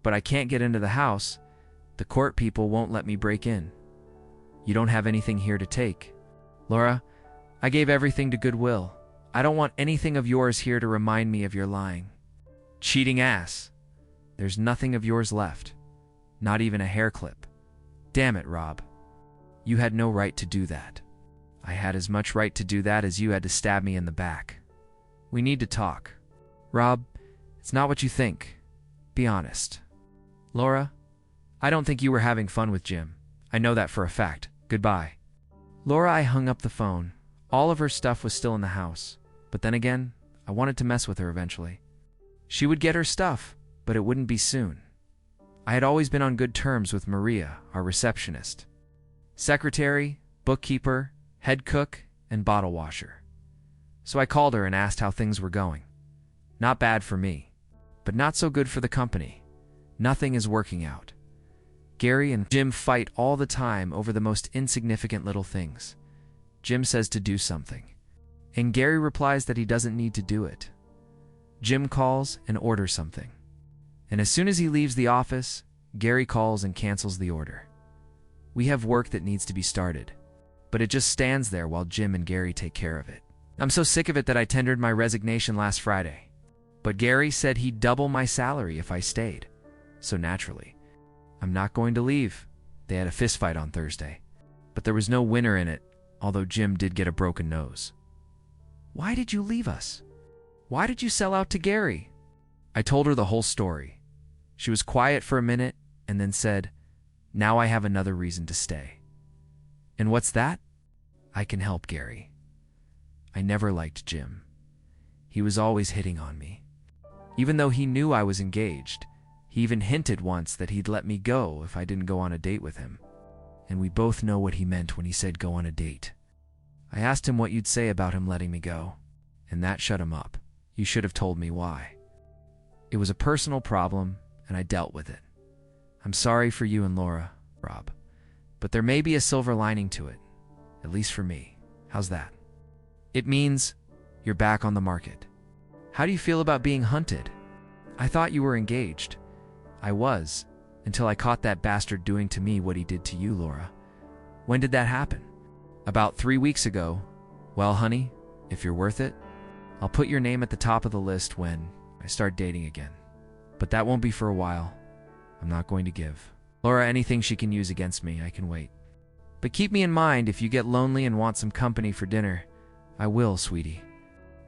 But I can't get into the house. The court people won't let me break in. You don't have anything here to take. Laura, I gave everything to Goodwill. I don't want anything of yours here to remind me of your lying. Cheating ass. There's nothing of yours left. Not even a hair clip. Damn it, Rob. You had no right to do that. I had as much right to do that as you had to stab me in the back. We need to talk. Rob, it's not what you think. Be honest. Laura, I don't think you were having fun with Jim. I know that for a fact. Goodbye. Laura, I hung up the phone. All of her stuff was still in the house. But then again, I wanted to mess with her eventually. She would get her stuff, but it wouldn't be soon. I had always been on good terms with Maria, our receptionist. Secretary, bookkeeper, head cook, and bottle washer. So I called her and asked how things were going. Not bad for me, but not so good for the company. Nothing is working out. Gary and Jim fight all the time over the most insignificant little things. Jim says to do something, and Gary replies that he doesn't need to do it. Jim calls and orders something, and as soon as he leaves the office, Gary calls and cancels the order. We have work that needs to be started, but it just stands there while Jim and Gary take care of it. I'm so sick of it that I tendered my resignation last Friday, but Gary said he'd double my salary if I stayed, so naturally, I'm not going to leave. They had a fistfight on Thursday, but there was no winner in it, although Jim did get a broken nose. Why did you leave us? Why did you sell out to Gary? I told her the whole story. She was quiet for a minute and then said, now I have another reason to stay. And what's that? I can help Gary. I never liked Jim. He was always hitting on me. Even though he knew I was engaged, he even hinted once that he'd let me go if I didn't go on a date with him. And we both know what he meant when he said go on a date. I asked him what you'd say about him letting me go, and that shut him up. You should have told me why. It was a personal problem, and I dealt with it. I'm sorry for you and Laura, Rob, but there may be a silver lining to it, at least for me. How's that? It means you're back on the market. How do you feel about being hunted? I thought you were engaged. I was, until I caught that bastard doing to me what he did to you, Laura. When did that happen? About 3 weeks ago. Well, honey, if you're worth it, I'll put your name at the top of the list when I start dating again. But that won't be for a while. I'm not going to give Laura anything she can use against me. I can wait. But keep me in mind if you get lonely and want some company for dinner. I will, sweetie.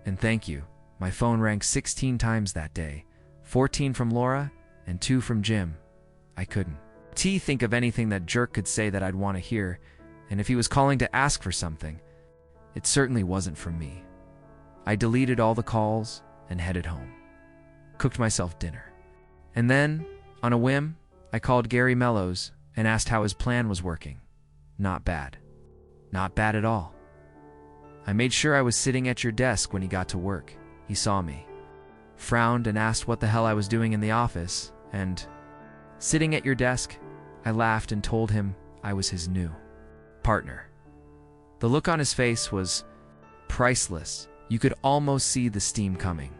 And thank you. My phone rang 16 times that day. 14 from Laura and 2 from Jim. I couldn't think of anything that jerk could say that I'd want to hear, and if he was calling to ask for something, it certainly wasn't from me. I deleted all the calls and headed home. Cooked myself dinner. And then, on a whim, I called Gary Mellows and asked how his plan was working. Not bad. Not bad at all. I made sure I was sitting at your desk when he got to work. He saw me, frowned and asked what the hell I was doing in the office, and, sitting at your desk, I laughed and told him I was his new partner. The look on his face was priceless. You could almost see the steam coming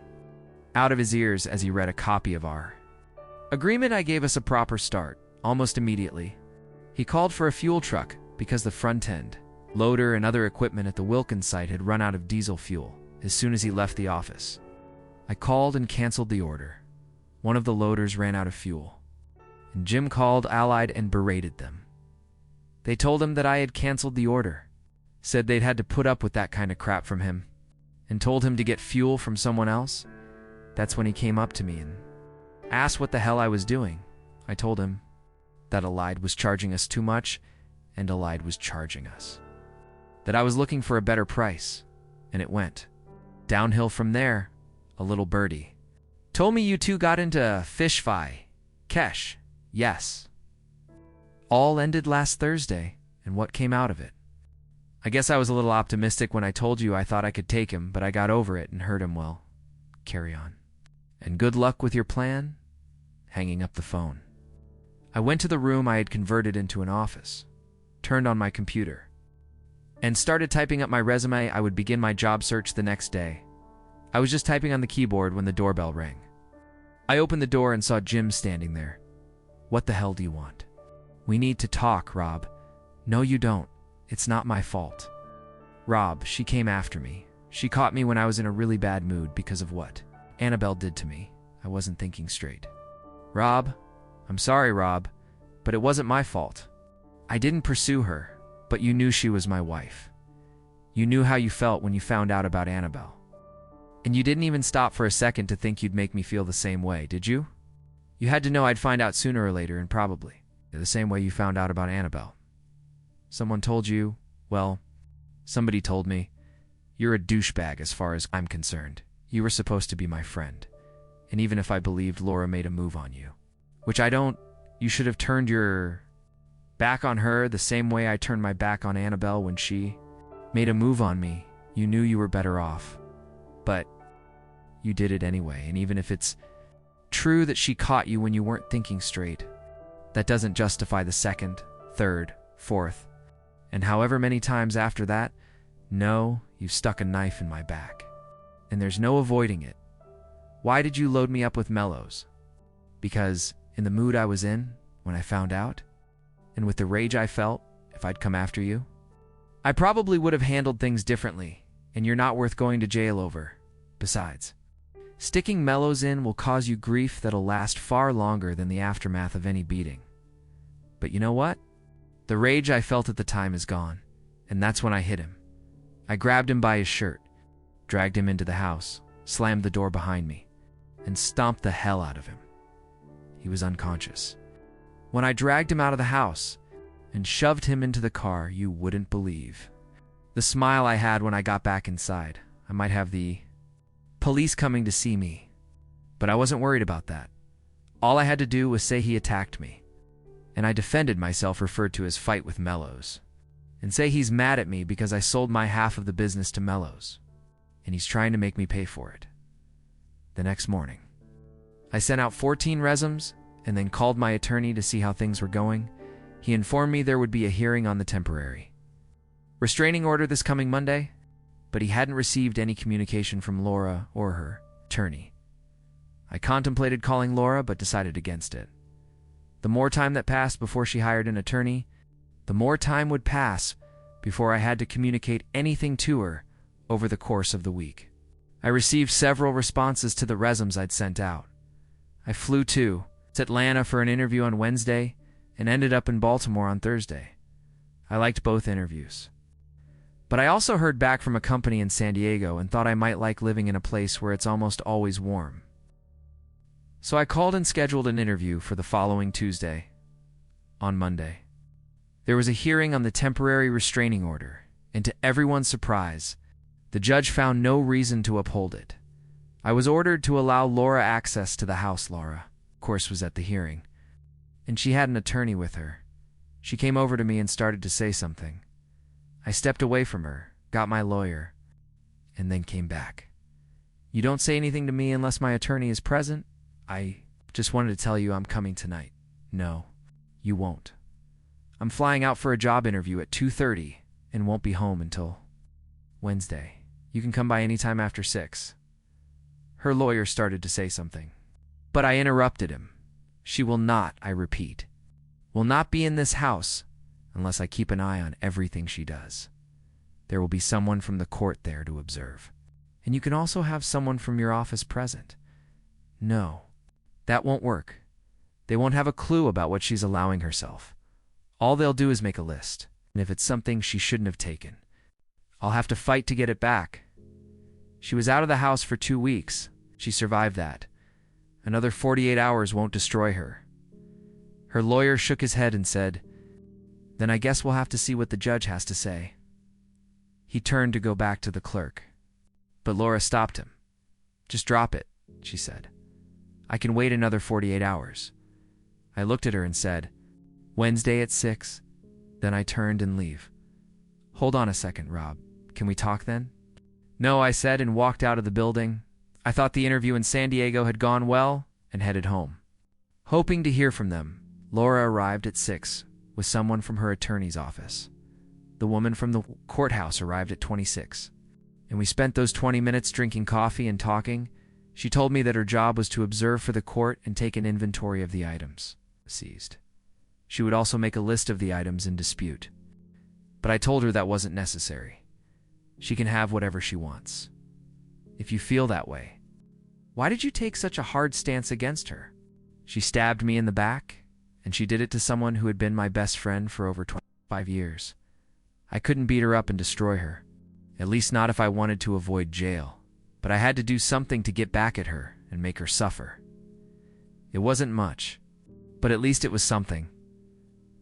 out of his ears as he read a copy of our agreement. I gave us a proper start, almost immediately. He called for a fuel truck because the front end, loader and other equipment at the Wilkins site had run out of diesel fuel as soon as he left the office. I called and canceled the order. One of the loaders ran out of fuel, and Jim called Allied and berated them. They told him that I had canceled the order, said they'd had to put up with that kind of crap from him, and told him to get fuel from someone else. That's when he came up to me and asked what the hell I was doing. I told him that Allied was charging us too much, and Allied was charging us. That I was looking for a better price, and it went downhill from there. A little birdie told me you two got into fish fry. Kesh, yes. All ended last Thursday, and what came out of it? I guess I was a little optimistic when I told you I thought I could take him, but I got over it and hurt him well. Carry on. And good luck with your plan." Hanging up the phone. I went to the room I had converted into an office, turned on my computer, and started typing up my resume. I would begin my job search the next day. I was just typing on the keyboard when the doorbell rang. I opened the door and saw Jim standing there. "What the hell do you want?" "We need to talk, Rob." "No, you don't. It's not my fault." "Rob, she came after me. She caught me when I was in a really bad mood because of what Annabelle did to me. I wasn't thinking straight." "Rob, I'm sorry, Rob, but it wasn't my fault. I didn't pursue her, but you knew she was my wife. You knew how you felt when you found out about Annabelle. And you didn't even stop for a second to think you'd make me feel the same way, did you? You had to know I'd find out sooner or later, and probably the same way you found out about Annabelle. Someone told you, well, somebody told me, you're a douchebag as far as I'm concerned. You were supposed to be my friend. And even if I believed Laura made a move on you, which I don't, you should have turned your back on her the same way I turned my back on Annabelle when she made a move on me. You knew you were better off. But you did it anyway, and even if it's true that she caught you when you weren't thinking straight, that doesn't justify the second, third, fourth, and however many times after that. No, you stuck a knife in my back. And there's no avoiding it. Why did you load me up with mellows? Because in the mood I was in when I found out, and with the rage I felt if I'd come after you, I probably would have handled things differently, and you're not worth going to jail over. Besides, sticking mellows in will cause you grief that'll last far longer than the aftermath of any beating. But you know what? The rage I felt at the time is gone, and that's when I hit him. I grabbed him by his shirt, dragged him into the house, slammed the door behind me, and stomped the hell out of him. He was unconscious. When I dragged him out of the house and shoved him into the car, you wouldn't believe the smile I had when I got back inside. I might have the police coming to see me, but I wasn't worried about that. All I had to do was say he attacked me, and I defended myself, referred to as fight with Mellows, and say he's mad at me because I sold my half of the business to Mellows, and he's trying to make me pay for it. The next morning, I sent out 14 resumes and then called my attorney to see how things were going. He informed me there would be a hearing on the temporary restraining order this coming Monday, but he hadn't received any communication from Laura or her attorney. I contemplated calling Laura, but decided against it. The more time that passed before she hired an attorney, the more time would pass before I had to communicate anything to her over the course of the week. I received several responses to the resumes I'd sent out. I flew to Atlanta for an interview on Wednesday and ended up in Baltimore on Thursday. I liked both interviews. But I also heard back from a company in San Diego and thought I might like living in a place where it's almost always warm. So I called and scheduled an interview for the following Tuesday. On Monday, there was a hearing on the temporary restraining order, and to everyone's surprise, the judge found no reason to uphold it. I was ordered to allow Laura access to the house. Laura, of course, was at the hearing, and she had an attorney with her. She came over to me and started to say something. I stepped away from her, got my lawyer, and then came back. "You don't say anything to me unless my attorney is present? I just wanted to tell you I'm coming tonight." "No, you won't. I'm flying out for a job interview at 2:30 and won't be home until Wednesday. You can come by any time after 6. Her lawyer started to say something, but I interrupted him. "She will not, I repeat, will not be in this house unless I keep an eye on everything she does. There will be someone from the court there to observe. And you can also have someone from your office present." "No, that won't work. They won't have a clue about what she's allowing herself. All they'll do is make a list, and if it's something she shouldn't have taken, I'll have to fight to get it back. She was out of the house for 2 weeks. She survived that. Another 48 hours won't destroy her." Her lawyer shook his head and said, "Then I guess we'll have to see what the judge has to say." He turned to go back to the clerk, but Laura stopped him. "Just drop it," she said. "I can wait another 48 hours. I looked at her and said, "Wednesday at 6. Then I turned and leave. Hold on a second, Rob. Can we talk then? No, I said and walked out of the building. I thought the interview in San Diego had gone well and headed home. Hoping to hear from them, Laura arrived at 6 with someone from her attorney's office. The woman from the courthouse arrived at 26, and we spent those 20 minutes drinking coffee and talking. She told me that her job was to observe for the court and take an inventory of the items seized. She would also make a list of the items in dispute. But I told her that wasn't necessary. She can have whatever she wants. If you feel that way, why did you take such a hard stance against her? She stabbed me in the back, and she did it to someone who had been my best friend for over 25 years. I couldn't beat her up and destroy her, at least not if I wanted to avoid jail, but I had to do something to get back at her and make her suffer. It wasn't much, but at least it was something.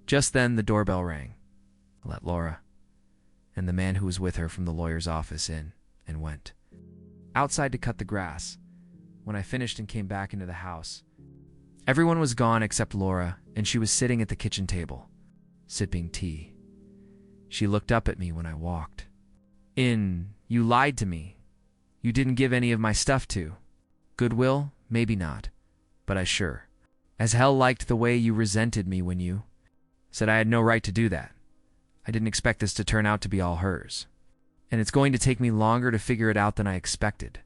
Just then the doorbell rang. I let Laura and the man who was with her from the lawyer's office in and went outside to cut the grass. When I finished and came back into the house, everyone was gone except Laura, and she was sitting at the kitchen table, sipping tea. She looked up at me when I walked in. You lied to me. You didn't give any of my stuff to Goodwill, maybe not, but I sure as hell liked the way you resented me when you said I had no right to do that. I didn't expect this to turn out to be all hers, and it's going to take me longer to figure it out than I expected.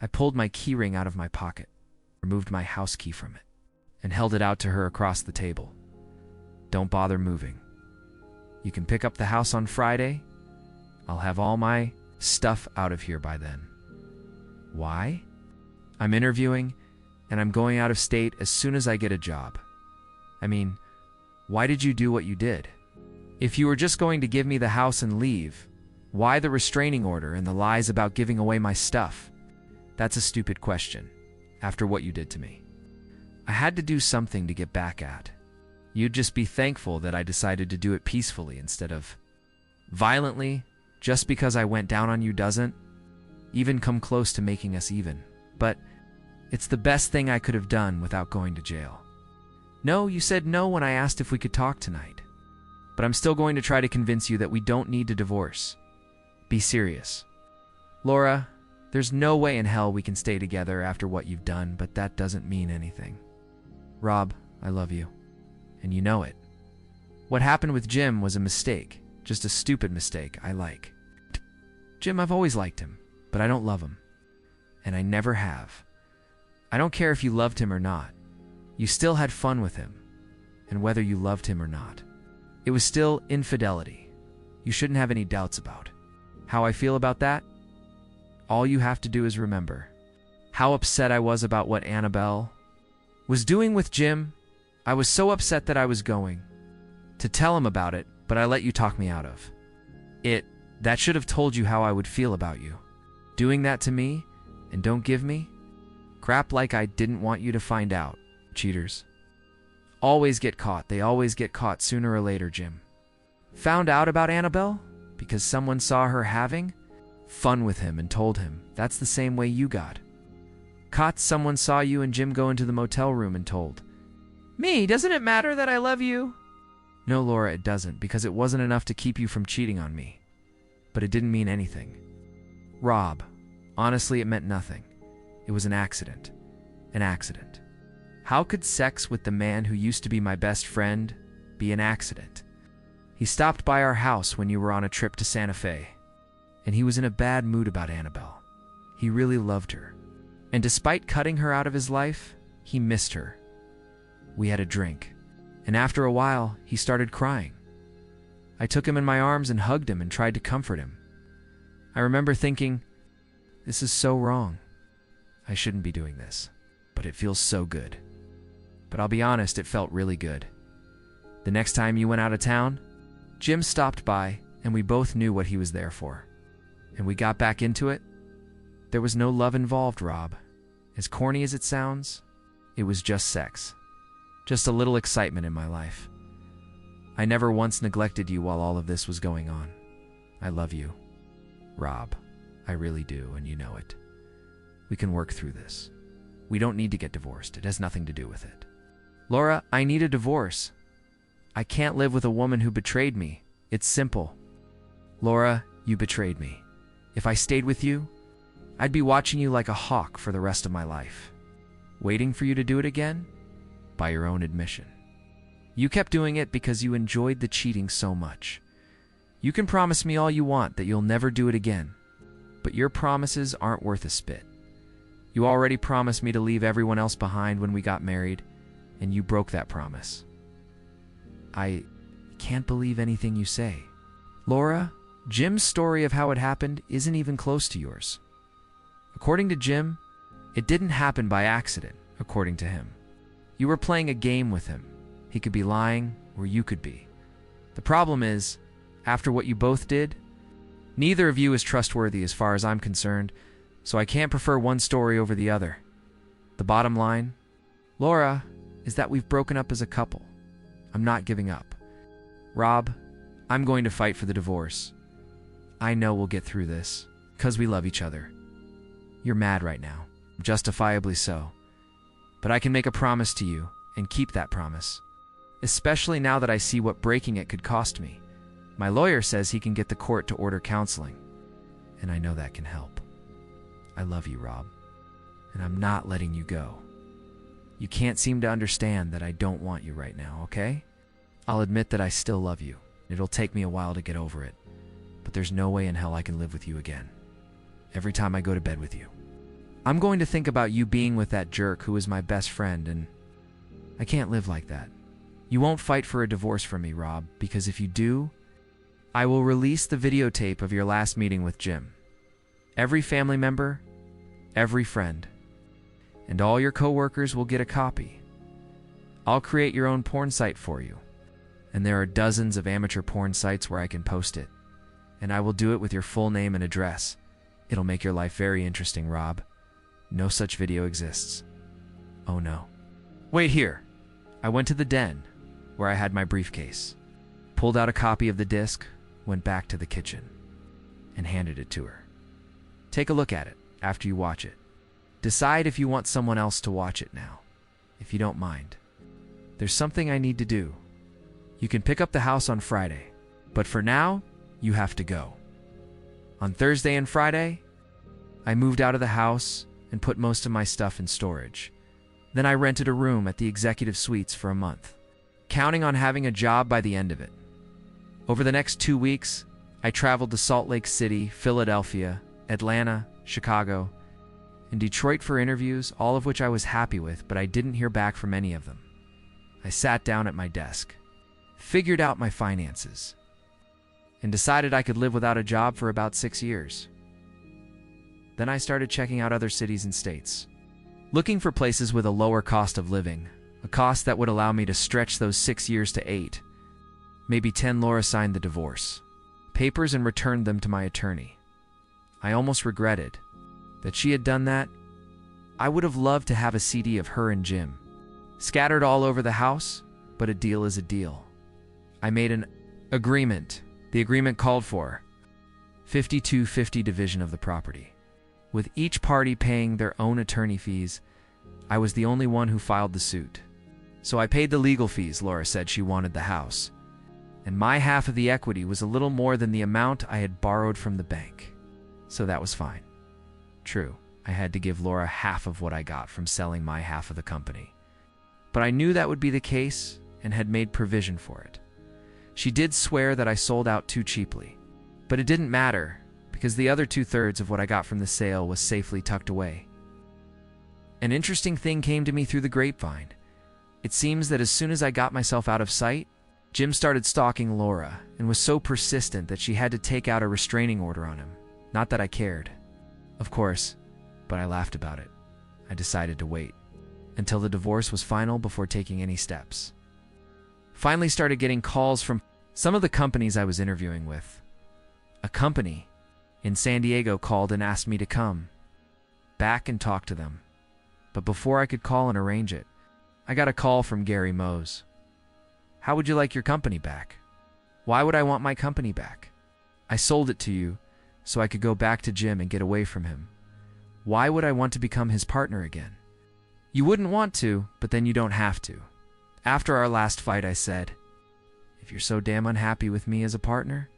I pulled my keyring out of my pocket, removed my house key from it, and held it out to her across the table. Don't bother moving. You can pick up the house on Friday. I'll have all my stuff out of here by then. Why? I'm interviewing, and I'm going out of state as soon as I get a job. I mean, why did you do what you did? If you were just going to give me the house and leave, why the restraining order and the lies about giving away my stuff? That's a stupid question, after what you did to me. I had to do something to get back at. You'd just be thankful that I decided to do it peacefully instead of violently. Just because I went down on you doesn't even come close to making us even. But it's the best thing I could have done without going to jail. No, you said no when I asked if we could talk tonight. But I'm still going to try to convince you that we don't need to divorce. Be serious. Laura, there's no way in hell we can stay together after what you've done, but that doesn't mean anything. Rob, I love you, and you know it. What happened with Jim was a mistake, just a stupid mistake I like. Jim, I've always liked him, but I don't love him, and I never have. I don't care if you loved him or not. You still had fun with him, and whether you loved him or not, it was still infidelity. You shouldn't have any doubts about how I feel about that. All you have to do is remember how upset I was about what Annabelle was doing with Jim. I was so upset that I was going to tell him about it, but I let you talk me out of it. That should have told you how I would feel about you doing that to me, and don't give me crap like I didn't want you to find out. Cheaters always get caught. They always get caught sooner or later. Jim found out about Annabelle because someone saw her having fun with him and told him. That's the same way you got caught. Someone saw you and Jim go into the motel room and told me. Doesn't it matter that I love you? No, Laura, it doesn't, because it wasn't enough to keep you from cheating on me. But it didn't mean anything. Rob, honestly, it meant nothing. It was an accident. An accident. How could sex with the man who used to be my best friend be an accident? He stopped by our house when you were on a trip to Santa Fe, and he was in a bad mood about Annabelle. He really loved her, and despite cutting her out of his life, he missed her. We had a drink, and after a while, he started crying. I took him in my arms and hugged him and tried to comfort him. I remember thinking, this is so wrong. I shouldn't be doing this, but it feels so good. But I'll be honest, it felt really good. The next time you went out of town, Jim stopped by, and we both knew what he was there for. And we got back into it. There was no love involved, Rob. As corny as it sounds, it was just sex. Just a little excitement in my life. I never once neglected you while all of this was going on. I love you, Rob. I really do, and you know it. We can work through this. We don't need to get divorced. It has nothing to do with it. Laura, I need a divorce. I can't live with a woman who betrayed me. It's simple. Laura, you betrayed me. If I stayed with you, I'd be watching you like a hawk for the rest of my life. Waiting for you to do it again? By your own admission. You kept doing it because you enjoyed the cheating so much. You can promise me all you want that you'll never do it again, but your promises aren't worth a spit. You already promised me to leave everyone else behind when we got married, and you broke that promise. I can't believe anything you say. Laura, Jim's story of how it happened isn't even close to yours. According to Jim, it didn't happen by accident, according to him. You were playing a game with him. He could be lying, or you could be. The problem is, after what you both did, neither of you is trustworthy as far as I'm concerned, so I can't prefer one story over the other. The bottom line, Laura, is that we've broken up as a couple. I'm not giving up. Rob, I'm going to fight for the divorce. I know we'll get through this, 'cause we love each other. You're mad right now, justifiably so. But I can make a promise to you and keep that promise, especially now that I see what breaking it could cost me. My lawyer says he can get the court to order counseling, and I know that can help. I love you, Rob, and I'm not letting you go. You can't seem to understand that I don't want you right now, okay? I'll admit that I still love you. It'll take me a while to get over it, but there's no way in hell I can live with you again. Every time I go to bed with you, I'm going to think about you being with that jerk who is my best friend, and I can't live like that. You won't fight for a divorce from me, Rob, because if you do, I will release the videotape of your last meeting with Jim. Every family member, every friend, and all your coworkers will get a copy. I'll create your own porn site for you, and there are dozens of amateur porn sites where I can post it, and I will do it with your full name and address. It'll make your life very interesting, Rob. No such video exists. Oh no. Wait here. I went to the den, where I had my briefcase, pulled out a copy of the disc, went back to the kitchen, and handed it to her. Take a look at it after you watch it. Decide if you want someone else to watch it now, if you don't mind. There's something I need to do. You can pick up the house on Friday, but for now, you have to go. On Thursday and Friday, I moved out of the house and put most of my stuff in storage. Then I rented a room at the executive suites for a month, counting on having a job by the end of it. Over the next 2 weeks, I traveled to Salt Lake City, Philadelphia, Atlanta, Chicago, and Detroit for interviews, all of which I was happy with, but I didn't hear back from any of them. I sat down at my desk, figured out my finances, and decided I could live without a job for about 6 years. Then I started checking out other cities and states, looking for places with a lower cost of living, a cost that would allow me to stretch those 6 years to 8, maybe 10. Laura signed the divorce papers and returned them to my attorney. I almost regretted that she had done that. I would have loved to have a CD of her and Jim scattered all over the house, but a deal is a deal. I made an agreement. The agreement called for 50-50 division of the property, with each party paying their own attorney fees. I was the only one who filed the suit, so I paid the legal fees. Laura said she wanted the house, and my half of the equity was a little more than the amount I had borrowed from the bank, so that was fine. True, I had to give Laura half of what I got from selling my half of the company, but I knew that would be the case and had made provision for it. She did swear that I sold out too cheaply, but it didn't matter because the other 2/3 of what I got from the sale was safely tucked away. An interesting thing came to me through the grapevine. It seems that as soon as I got myself out of sight, Jim started stalking Laura and was so persistent that she had to take out a restraining order on him. Not that I cared, of course, but I laughed about it. I decided to wait until the divorce was final before taking any steps. Finally started getting calls from some of the companies I was interviewing with. A company in San Diego called and asked me to come back and talk to them. But before I could call and arrange it, I got a call from Gary Mose. How would you like your company back? Why would I want my company back? I sold it to you so I could go back to Jim and get away from him. Why would I want to become his partner again? You wouldn't want to, but then you don't have to. After our last fight, I said, if you're so damn unhappy with me as a partner,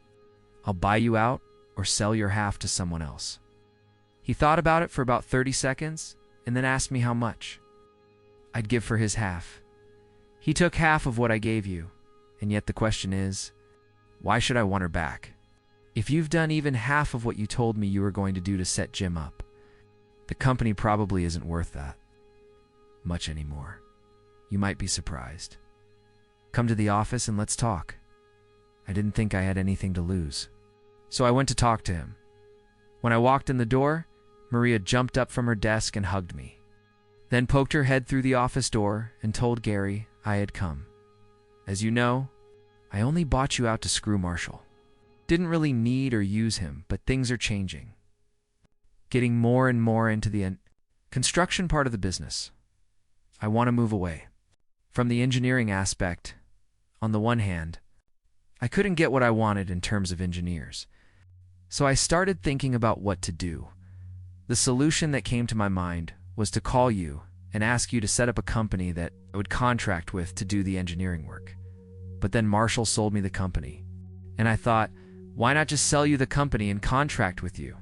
I'll buy you out or sell your half to someone else. He thought about it for about 30 seconds and then asked me how much I'd give for his half. He took half of what I gave you, and yet the question is, why should I want her back? If you've done even half of what you told me you were going to do to set Jim up, the company probably isn't worth that much anymore. You might be surprised. Come to the office and let's talk. I didn't think I had anything to lose. So I went to talk to him. When I walked in the door, Maria jumped up from her desk and hugged me, then poked her head through the office door and told Gary I had come. As you know, I only bought you out to screw Marshall. Didn't really need or use him, but things are changing. Getting more and more into the construction part of the business. I want to move away from the engineering aspect. On the one hand, I couldn't get what I wanted in terms of engineers, so I started thinking about what to do. The solution that came to my mind was to call you and ask you to set up a company that I would contract with to do the engineering work. But then Marshall sold me the company, and I thought, why not just sell you the company and contract with you?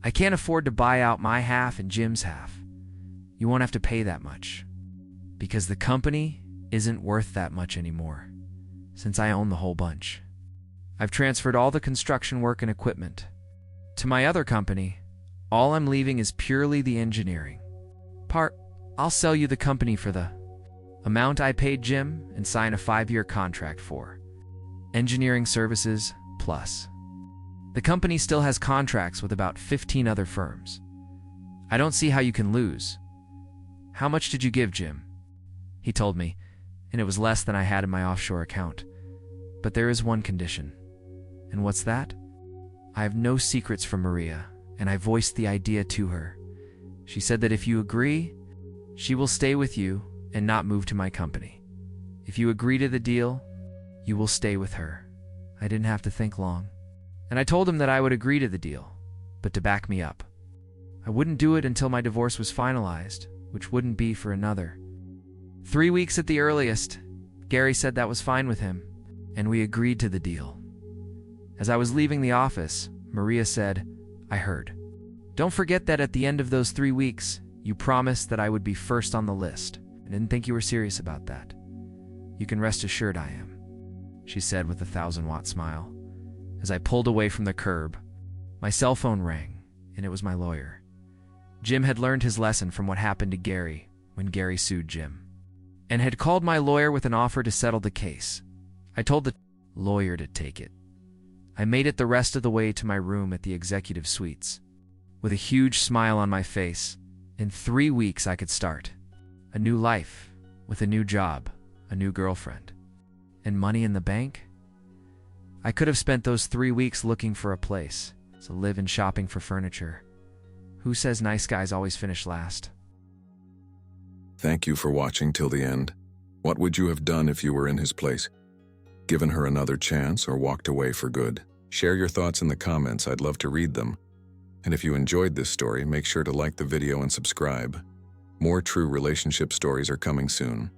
I can't afford to buy out my half and Jim's half. You won't have to pay that much, because the company isn't worth that much anymore, since I own the whole bunch. I've transferred all the construction work and equipment to my other company. All I'm leaving is purely the engineering part. I'll sell you the company for the amount I paid Jim and sign a 5-year contract for engineering services plus. The company still has contracts with about 15 other firms. I don't see how you can lose. How much did you give Jim? He told me, and it was less than I had in my offshore account. But there is one condition. And what's that? I have no secrets from Maria, and I voiced the idea to her. She said that if you agree, she will stay with you and not move to my company. If you agree to the deal, you will stay with her. I didn't have to think long. And I told him that I would agree to the deal, but to back me up. I wouldn't do it until my divorce was finalized, which wouldn't be for another 3 weeks at the earliest. Gary said that was fine with him, and we agreed to the deal. As I was leaving the office, Maria said, I heard. Don't forget that at the end of those 3 weeks, you promised that I would be first on the list. I didn't think you were serious about that. You can rest assured I am, she said with a 1,000-watt smile. As I pulled away from the curb, my cell phone rang, and it was my lawyer. Jim had learned his lesson from what happened to Gary when Gary sued Jim, and had called my lawyer with an offer to settle the case. I told the lawyer to take it. I made it the rest of the way to my room at the executive suites. With a huge smile on my face, in 3 weeks I could start a new life, with a new job, a new girlfriend, and money in the bank. I could have spent those 3 weeks looking for a place to live and shopping for furniture. Who says nice guys always finish last? Thank you for watching till the end. What would you have done if you were in his place? Given her another chance or walked away for good? Share your thoughts in the comments. I'd love to read them. And if you enjoyed this story, make sure to like the video and subscribe. More true relationship stories are coming soon.